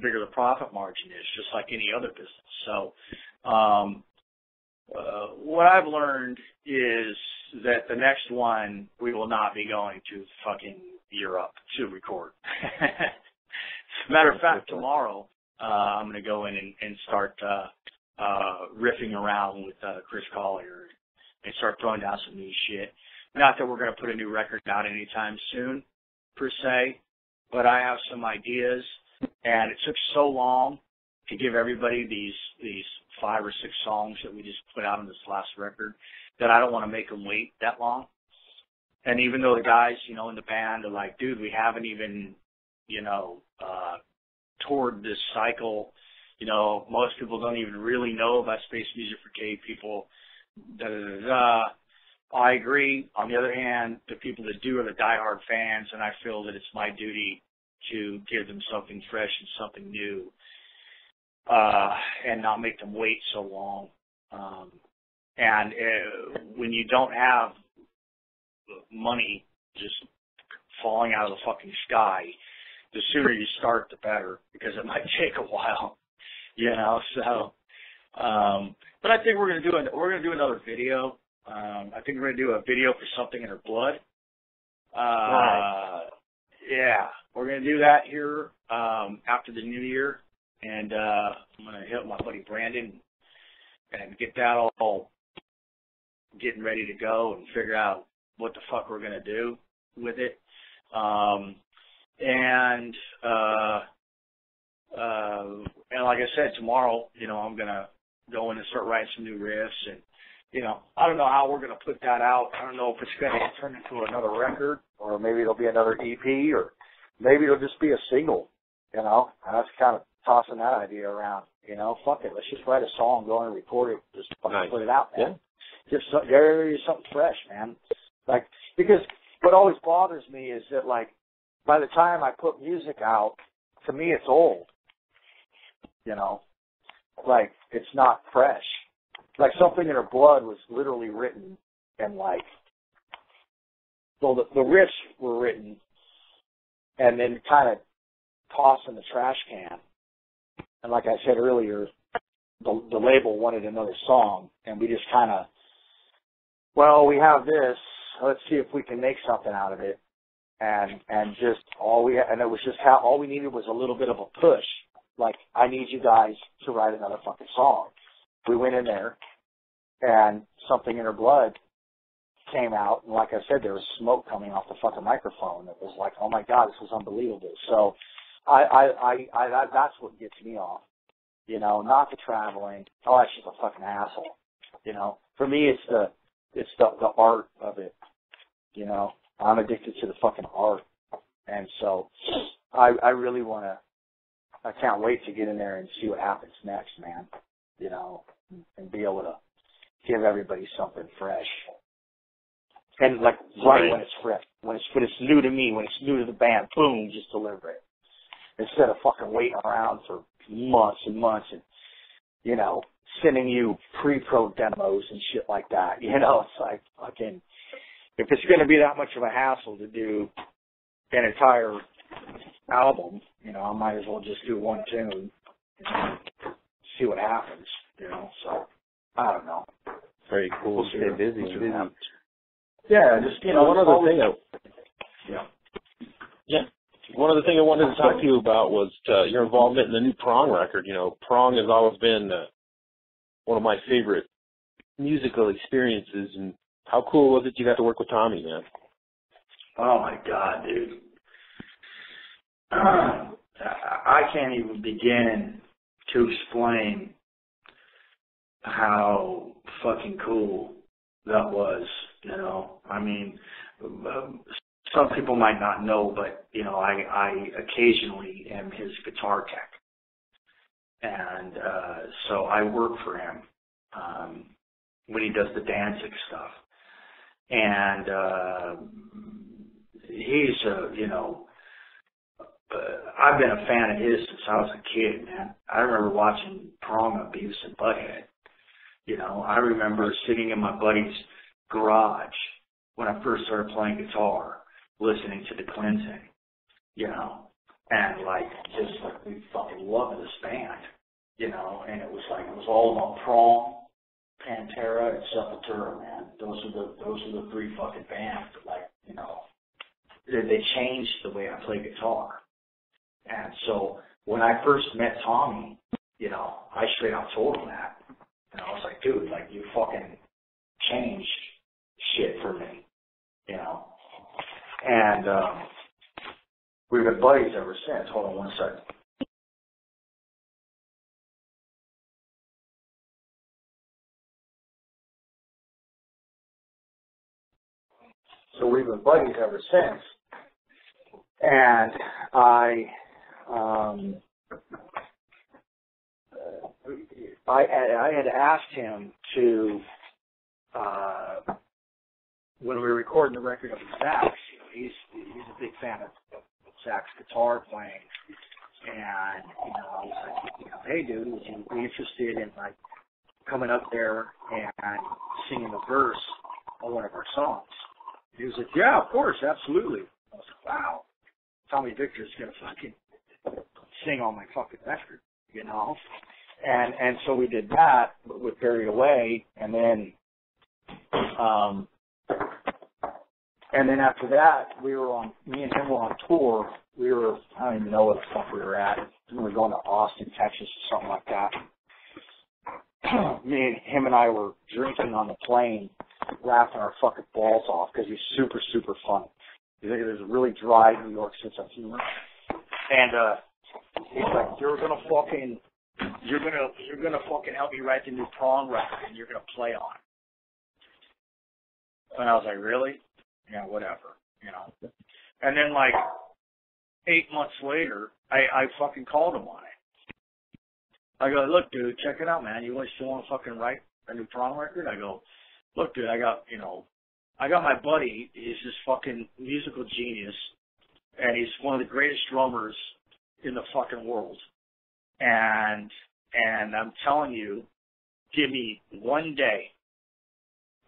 bigger the profit margin is, just like any other business. So what I've learned is that the next one, we will not be going to fucking Europe to record. Matter of fact, tomorrow I'm going to go in and start riffing around with Chris Collier and start throwing down some new shit. Not that we're going to put a new record out anytime soon, per se, but I have some ideas, and it took so long to give everybody these 5 or 6 songs that we just put out on this last record that I don't want to make them wait that long. And even though the guys, you know, in the band are like, dude, we haven't even, you know, toured this cycle. You know, most people don't even really know about Space Music for Gay People. Da, da, da, da. I agree. On the other hand, the people that do are the diehard fans, and I feel that it's my duty to give them something fresh and something new, and not make them wait so long. And when you don't have money just falling out of the fucking sky, the sooner you start, the better, because it might take a while, you know. So, but I think we're gonna do another video. I think we're gonna do a video for Something in Her Blood. Right. Yeah, we're gonna do that here after the new year, and I'm gonna hit my buddy Brandon and get that all getting ready to go and figure out what the fuck we're gonna do with it. And like I said, tomorrow, you know, I'm gonna go in and start writing some new riffs, and you know, I don't know how we're gonna put that out. I don't know if it's gonna turn into another record, or maybe it'll be another EP, or maybe it'll just be a single. You know, I was kind of tossing that idea around. You know, fuck it, let's just write a song, go and record it, just fucking put it out, man. Yeah. Just there is something fresh, man. Like, because what always bothers me is that, like, by the time I put music out, to me it's old. You know, like, it's not fresh. Like, Something in Her Blood was literally written, and like, well, the riffs were written and then kind of tossed in the trash can. And like I said earlier, the label wanted another song, and we just kind of, well, we have this, let's see if we can make something out of it. And just all we needed was a little bit of a push. Like, I need you guys to write another fucking song. We went in there, and Something in Her Blood came out, and like I said, there was smoke coming off the fucking microphone. It was like, oh my God, this is unbelievable. So that's what gets me off. You know, not the traveling. Oh, that's just a fucking asshole. You know, for me, it's the art of it. You know, I'm addicted to the fucking art. And so I really want to, I can't wait to get in there and see what happens next, man. You know, and be able to give everybody something fresh. And like right when it's fresh, when it's new to me, when it's new to the band, boom, just deliver it. Instead of fucking waiting around for months and months and, you know, sending you pre-pro demos and shit like that. You know, it's like fucking, if it's going to be that much of a hassle to do an entire album, you know, I might as well just do one tune and see what happens, you know. So, I don't know. Very cool. We'll stay busy. Yeah, just, you know, one other thing. Yeah. One other thing I wanted to talk to you about was your involvement in the new Prong record. You know, Prong has always been one of my favorite musical experiences, and how cool was it you got to work with Tommy, man? Oh my God, dude. I can't even begin to explain how fucking cool that was, you know. I mean, some people might not know, but, you know, I occasionally am his guitar tech. And so I work for him when he does the dancing stuff. And he's, you know, I've been a fan of his since I was a kid, man. I remember watching Prong on Beavis and Butthead. You know, I remember sitting in my buddy's garage when I first started playing guitar, listening to The Cleansing, you know, and like, just like, we fucking love this band, you know, and it was like, it was all about Prong, Pantera, and Sepultura, man. Those are the three fucking bands that, like, you know, they changed the way I play guitar. And so when I first met Tommy, you know, I straight out told him that. And I was like, dude, like, you fucking changed shit for me, you know. And we've been buddies ever since. Hold on one second. So we've been buddies ever since. And I had asked him to, when we were recording the record of Zach's, you know, he's a big fan of Zach's guitar playing. And, you know, he's like, you know, hey dude, would you be interested in like coming up there and singing a verse on one of our songs? He was like, yeah, of course, absolutely. I was like, wow, Tommy Victor's gonna fucking sing on my fucking record, you know? And so we did that with Buried Away, and then after that, me and him were on tour. I don't even know what the fuck we were at. We were going to Austin, Texas, or something like that. Him and I were drinking on the plane, laughing our fucking balls off because he's super, super funny. There's a really dry New York sense of humor. And he's like, you're gonna fucking help me write the new Prong record, and you're gonna play on it. And I was like, really? Yeah, whatever, you know. And then like 8 months later, I fucking called him on it. I go, look, dude, check it out, man. You still want to fucking write a new Prong record? I go, look, dude, I got my buddy. He's this fucking musical genius, and he's one of the greatest drummers in the fucking world. And I'm telling you, give me one day,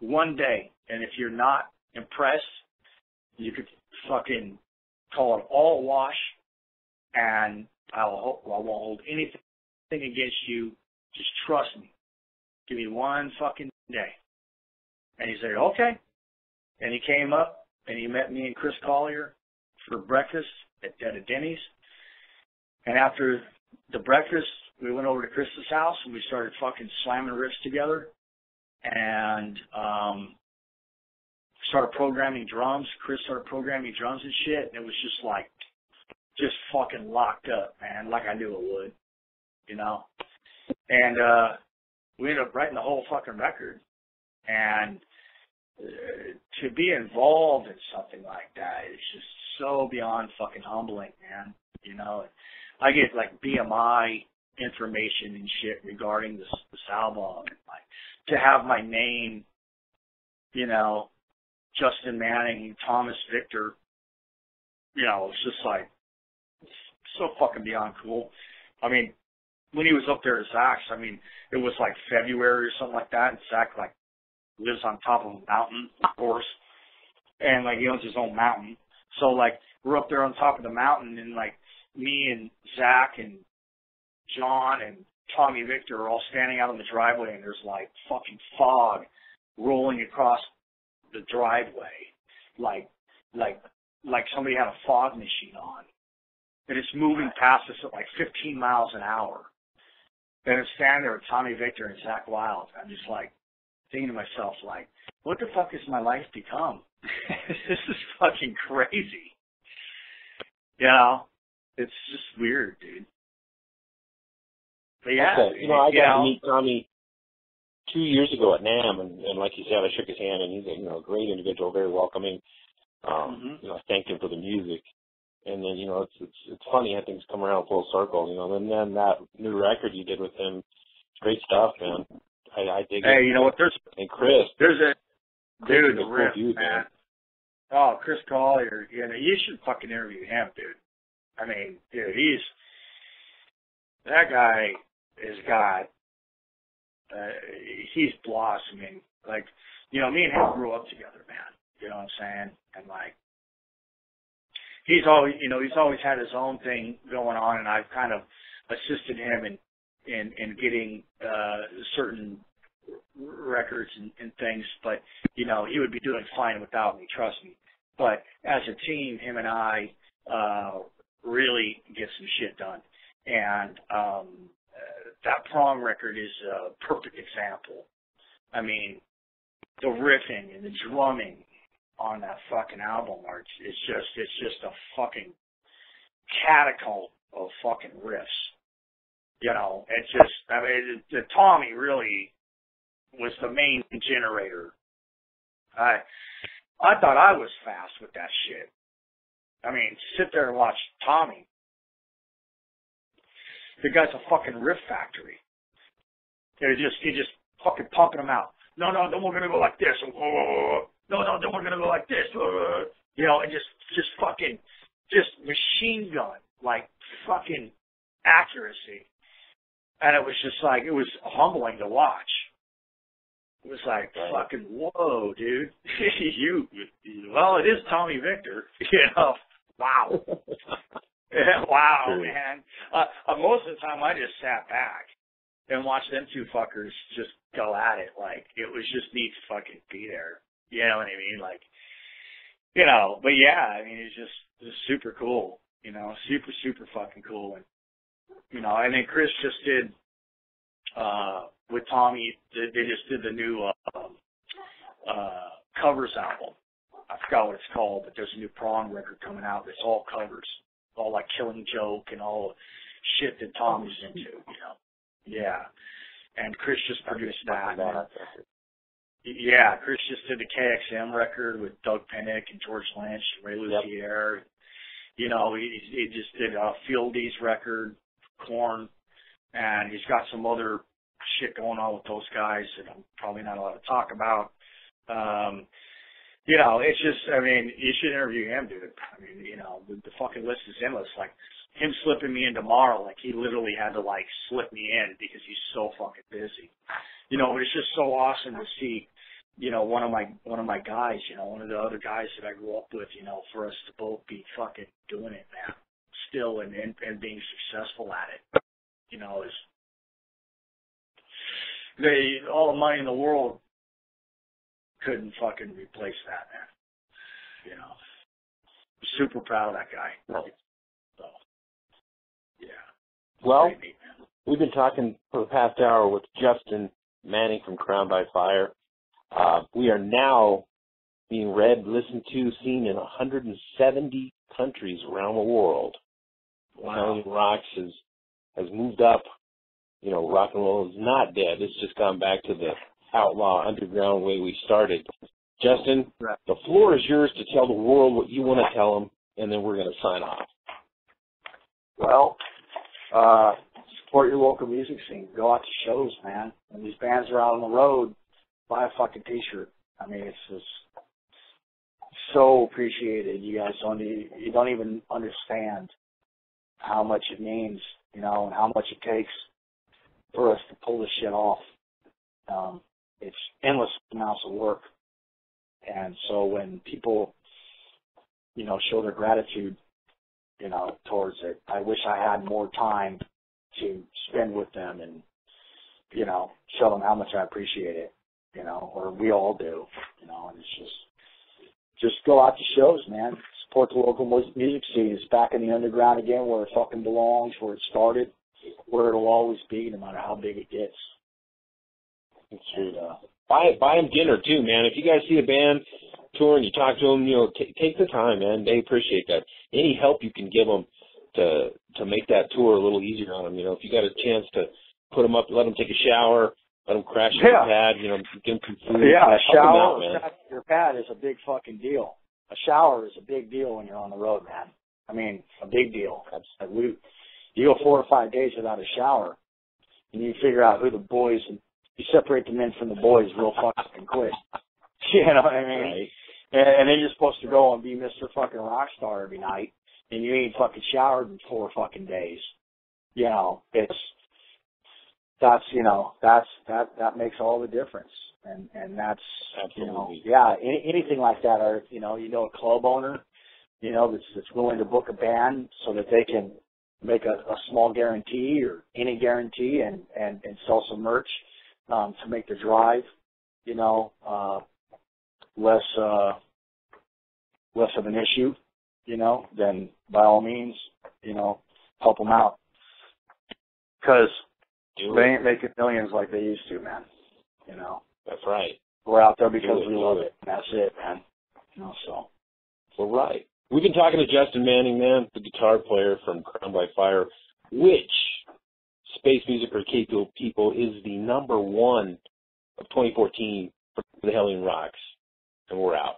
and if you're not impressed, you could fucking call it all wash, and I won't hold anything against you. Just trust me. Give me one fucking day. And he said, okay. And he came up, and he met me and Chris Collier for breakfast at Denny's. And after the breakfast, we went over to Chris's house, and we started fucking slamming riffs together. And started programming drums. Chris started programming drums and shit. And it was just fucking locked up, man, like I knew it would, you know. And we ended up writing the whole fucking record. And to be involved in something like that is just so beyond fucking humbling, man. You know, I get like BMI information and shit regarding this album, and like to have my name, you know, Justin Manning, Thomas Victor, you know, it's just like so fucking beyond cool. I mean, when he was up there at Zach's, I mean, it was like February or something like that, and Zach like lives on top of a mountain, of course, and like he owns his own mountain. So like we're up there on top of the mountain, and like me and Zach and John and Tommy Victor are all standing out on the driveway, and there's like fucking fog rolling across the driveway, like somebody had a fog machine on, and it's moving past us at like 15 miles an hour. And I'm standing there with Tommy Victor and Zach Wild. I'm just like thinking to myself, like, what the fuck has my life become? This is fucking crazy. You know, it's just weird, dude. But yeah, okay. You know, I got to meet Tommy 2 years ago at NAMM, and like you said, I shook his hand, and he's a a great individual, very welcoming. You know, I thanked him for the music, and then it's funny how things come around full circle. You know, and then that new record you did with him, it's great stuff, man. I dig it. Hey, you know what? And Chris, there's a dude, the cool riff, dude, man. Oh, Chris Collier, you should fucking interview him, dude. I mean, dude, that guy has got. He's blossoming. Like, me and him grew up together, man. You know what I'm saying? And like, he's always had his own thing going on, and I've kind of assisted him in getting certain records and things. But he would be doing fine without me, trust me. But as a team, him and I really get some shit done. And that Prong record is a perfect example. I mean, the riffing and the drumming on that fucking album are it's just a fucking catacomb of fucking riffs. You know, it's just, I mean, the Tommy really was the main generator. I thought I was fast with that shit. I mean, sit there and watch Tommy. The guy's a fucking riff factory. He just fucking pumping them out. No, then we're gonna go like this. No, then we're gonna go like this. You know, and just fucking, just machine gun, like fucking accuracy. And it was just like, it was humbling to watch. It was like, fucking, whoa, dude. Well, it is Tommy Victor. You know, wow. Wow, man. Most of the time I just sat back and watched them two fuckers just go at it. Like, it was just neat to fucking be there. You know what I mean? Like, you know, but yeah, I mean, it's just super cool. You know, super fucking cool. And, you know, and then Chris just did, with Tommy, they just did the new, covers album. I forgot what it's called, but there's a new Prong record coming out that's all covers. All like Killing Joke and all the shit that Tommy's into, you know. Yeah. And Chris just produced that. Yeah, Chris just did the KXM record with Doug Pinnick and George Lynch and Ray Luzier. Yep. You know, he just did Fieldy's record, Korn, and he's got some other shit going on with those guys that I'm probably not allowed to talk about. You know, it's just, I mean, you should interview him, dude. I mean, you know, the fucking list is endless. Like, him slipping me in tomorrow, like, he literally had to, like, slip me in because he's so fucking busy. You know, it's just so awesome to see, you know, one of my guys, you know, one of the other guys that I grew up with, you know, for us to both be fucking doing it, man. Still and being successful at it. You know, is all the money in the world couldn't fucking replace that, man. You know, I'm super proud of that guy. So, yeah. Well, we've been talking for the past hour with Justin Manning from Crown by Fire. We are now being read, listened to, seen in 170 countries around the world. Wow. Hellion Rocks has moved up. You know, rock and roll is not dead. It's just gone back to the outlaw underground way we started. Justin, the floor is yours to tell the world what you want to tell them, and then we're going to sign off. Well, support your local music scene. Go out to shows, man. When these bands are out on the road, buy a fucking T-shirt. I mean, it's just so appreciated. You guys you don't even understand how much it means, you know, and how much it takes for us to pull this shit off. It's endless amounts of work. And so when people, you know, show their gratitude, you know, towards it, I wish I had more time to spend with them and, you know, show them how much I appreciate it, you know, or we all do, you know, and it's just go out to shows, man. Support the local music scene. It's back in the underground again where it fucking belongs, where it started, where it'll always be, no matter how big it gets. It's true. Buy them dinner too, man. If you guys see a band touring, you talk to them, you know, take the time, man. They appreciate that. Any help you can give them to make that tour a little easier on them. You know, if you got a chance to put them up, let them take a shower, let them crash on the pad, you know, give them some food. Yeah, a shower out, your pad is a big fucking deal. A shower is a big deal when you're on the road, man. I mean, a big deal. You go 4 or 5 days without a shower, and you figure out who the boys and you separate the men from the boys real fucking quick. You know what I mean? Right. And then you're supposed to go and be Mr. fucking Rockstar every night, and you ain't fucking showered in 4 fucking days. You know, that makes all the difference. And that's, absolutely. You know, anything like that, or, you know, a club owner, you know, that's willing to book a band so that they can make a small guarantee or any guarantee and sell some merch, to make the drive, you know, less of an issue, you know, then by all means, you know, help them out. Because Do they it. ain't making millions like they used to, man. You know, That's right. we're out there because Do it, we do love it. it. And that's it, man. You know, so. Well, right. We've been talking to Justin Manning, man, the guitar player from Crown by Fire, which Space Music for People is the number one of 2014 for the Hellion Rocks. And we're out.